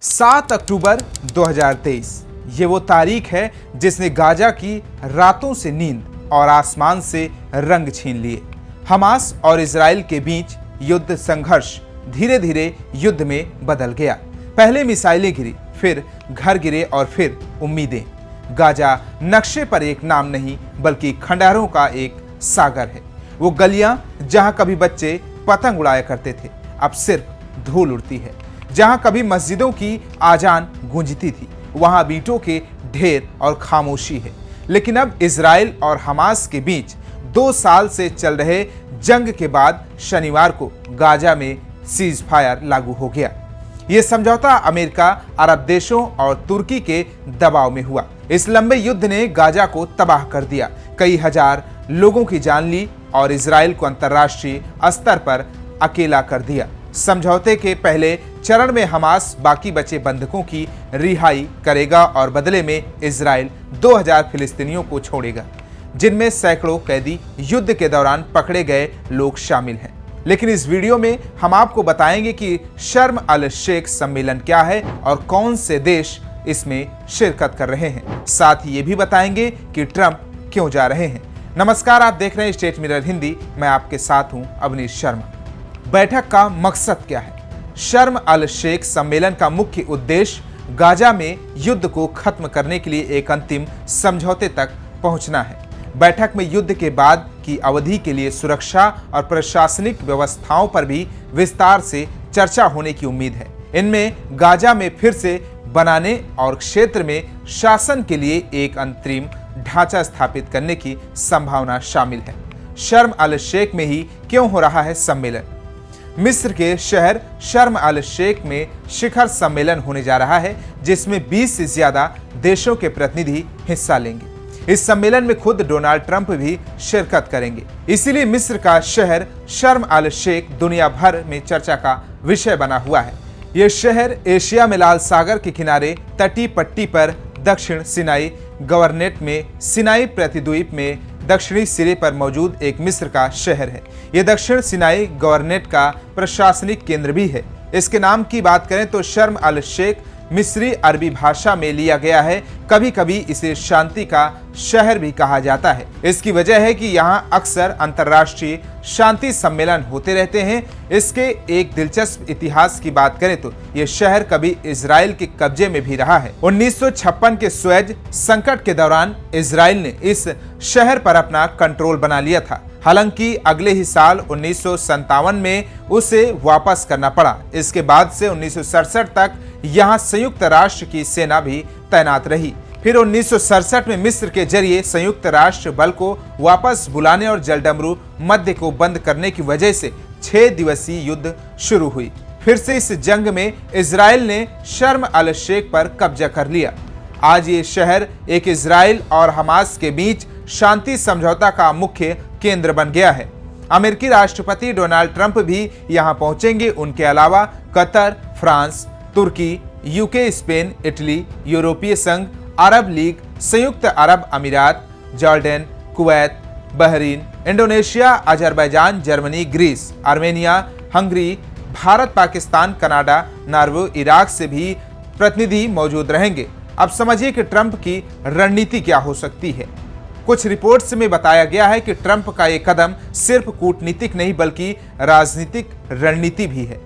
7 अक्टूबर 2023 ये वो तारीख है जिसने गाजा की रातों से नींद और आसमान से रंग छीन लिए। हमास और इजराइल के बीच युद्ध संघर्ष धीरे धीरे युद्ध में बदल गया। पहले मिसाइलें गिरी, फिर घर गिरे और फिर उम्मीदें। गाजा नक्शे पर एक नाम नहीं बल्कि खंडहरों का एक सागर है। वो गलियां जहां कभी बच्चे पतंग उड़ाया करते थे अब सिर्फ धूल उड़ती है। जहां कभी मस्जिदों की आजान गूंजती थी वहां बीटों के ढेर और खामोशी है। लेकिन अब इजराइल और हमास के बीच 2 साल से चल रहे जंग के बाद शनिवार को गाजा में सीज फायर लागू हो गया। यह समझौता अमेरिका, अरब देशों और तुर्की के दबाव में हुआ। इस लंबे युद्ध ने गाजा को तबाह कर दिया, कई हजार लोगों की जान ली और इजराइल को अंतर्राष्ट्रीय स्तर पर अकेला कर दिया। समझौते के पहले चरण में हमास बाकी बचे बंधकों की रिहाई करेगा और बदले में इजराइल 2000 फिलिस्तीनियों को छोड़ेगा, जिनमें सैकड़ों कैदी युद्ध के दौरान पकड़े गए लोग शामिल हैं। लेकिन इस वीडियो में हम आपको बताएंगे कि शर्म अल शेख सम्मेलन क्या है और कौन से देश इसमें शिरकत कर रहे हैं। साथ ही ये भी बताएंगे कि ट्रंप क्यों जा रहे हैं। नमस्कार, आप देख रहे हैं स्टेट मिरर हिंदी। मैं आपके साथ हूं अवनीश शर्मा। बैठक का मकसद क्या है? शर्म अल शेख सम्मेलन का मुख्य उद्देश्य गाजा में युद्ध को खत्म करने के लिए एक अंतिम समझौते तक पहुंचना है। बैठक में युद्ध के बाद की अवधि के लिए सुरक्षा और प्रशासनिक व्यवस्थाओं पर भी विस्तार से चर्चा होने की उम्मीद है। इनमें गाजा में फिर से बनाने और क्षेत्र में शासन के लिए एक अंतरिम ढांचा स्थापित करने की संभावना शामिल है। शर्म अल शेख में ही क्यों हो रहा है सम्मेलन? मिस्र के शहर शर्म अल शेख में शिखर सम्मेलन होने जा रहा है, जिसमें 20 से ज्यादा देशों के प्रतिनिधि हिस्सा लेंगे। इस सम्मेलन में खुद डोनाल्ड ट्रंप भी शिरकत करेंगे। इसीलिए मिस्र का शहर शर्म अल शेख दुनिया भर में चर्चा का विषय बना हुआ है। यह शहर एशिया में लाल सागर के किनारे तटीय पट्टी पर दक्षिण सिनाई गवर्नेट में सिनाई प्रतिद्वीप में दक्षिणी सिरे पर मौजूद एक मिस्र का शहर है। यह दक्षिण सिनाई गवर्नेट का प्रशासनिक केंद्र भी है। इसके नाम की बात करें तो शर्म अल शेख मिस्री अरबी भाषा में लिया गया है। कभी कभी इसे शांति का शहर भी कहा जाता है। इसकी वजह है कि यहाँ अक्सर अंतर्राष्ट्रीय शांति सम्मेलन होते रहते हैं। इसके एक दिलचस्प इतिहास की बात करें तो यह शहर कभी इजराइल के कब्जे में भी रहा है। 1956 के सुएज संकट के दौरान इजराइल ने इस शहर पर अपना कंट्रोल बना लिया था। हालांकि अगले ही साल 1957 में उसे वापस करना पड़ा। इसके बाद से 1967 तक यहाँ संयुक्त राष्ट्र की सेना भी तैनात रही। फिर 1967 में मिस्र के जरिए संयुक्त राष्ट्र बल को वापस बुलाने और जलडमरू मध्य को बंद करने की वजह से 6 दिवसीय युद्ध शुरू हुई। फिर से इस जंग में इजराइल ने शर्म अल शेख पर कब्जा कर लिया। आज ये शहर एक इजराइल और हमास के बीच शांति समझौता का मुख्य केंद्र बन गया है। अमेरिकी राष्ट्रपति डोनाल्ड ट्रंप भी यहां पहुंचेंगे। उनके अलावा कतर, फ्रांस, तुर्की, यूके, स्पेन, इटली, यूरोपीय संघ, अरब लीग, संयुक्त अरब अमीरात, Jordan, Kuwait, Bahrain, Indonesia, Azerbaijan, Germany, Greece, Armenia, Hungary, Bharat, Pakistan, Canada, Norway, Iraq से भी प्रतिनिधि मौजूद रहेंगे। अब समझिए कि ट्रंप की रणनीति क्या हो सकती है। कुछ रिपोर्ट्स में बताया गया है कि ट्रंप का ये कदम सिर्फ कूटनीतिक नहीं बल्कि राजनीतिक रणनीति भी है।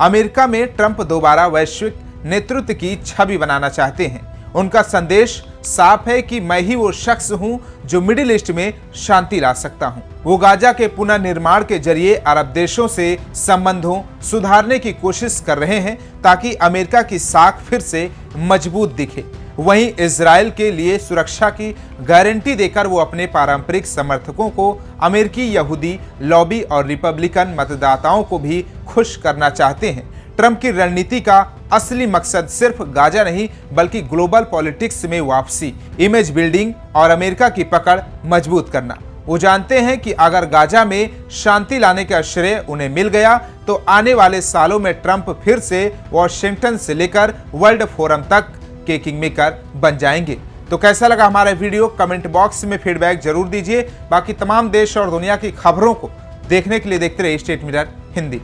अमेरिका में ट्रंप दोबारा वैश्विक नेतृत्व की छवि बनाना चाहते हैं। उनका संदेश साफ है कि मैं ही वो शख्स हूं जो मिडिल ईस्ट में शांति ला सकता हूं। वो गाजा के पुनर्निर्माण के जरिए अरब देशों से संबंधों सुधारने की कोशिश कर रहे हैं ताकि अमेरिका की साख फिर से मजबूत दिखे। वहीं इजराइल के लिए सुरक्षा की गारंटी देकर वो अपने पारंपरिक समर्थकों को, अमेरिकी यहूदी लॉबी और रिपब्लिकन मतदाताओं को भी खुश करना चाहते हैं। ट्रंप की रणनीति का असली मकसद सिर्फ गाजा नहीं बल्कि ग्लोबल पॉलिटिक्स में वापसी, इमेज बिल्डिंग और अमेरिका की पकड़ मजबूत करना। वो जानते हैं कि अगर गाजा में शांति लाने का श्रेय उन्हें मिल गया तो आने वाले सालों में ट्रंप फिर से वॉशिंगटन से लेकर वर्ल्ड फोरम तक के किंग मेकर बन जाएंगे। तो कैसा लगा हमारा वीडियो? कमेंट बॉक्स में फीडबैक जरूर दीजिए। बाकी तमाम देश और दुनिया की खबरों को देखने के लिए देखते रहिए स्टेट मिरर हिंदी।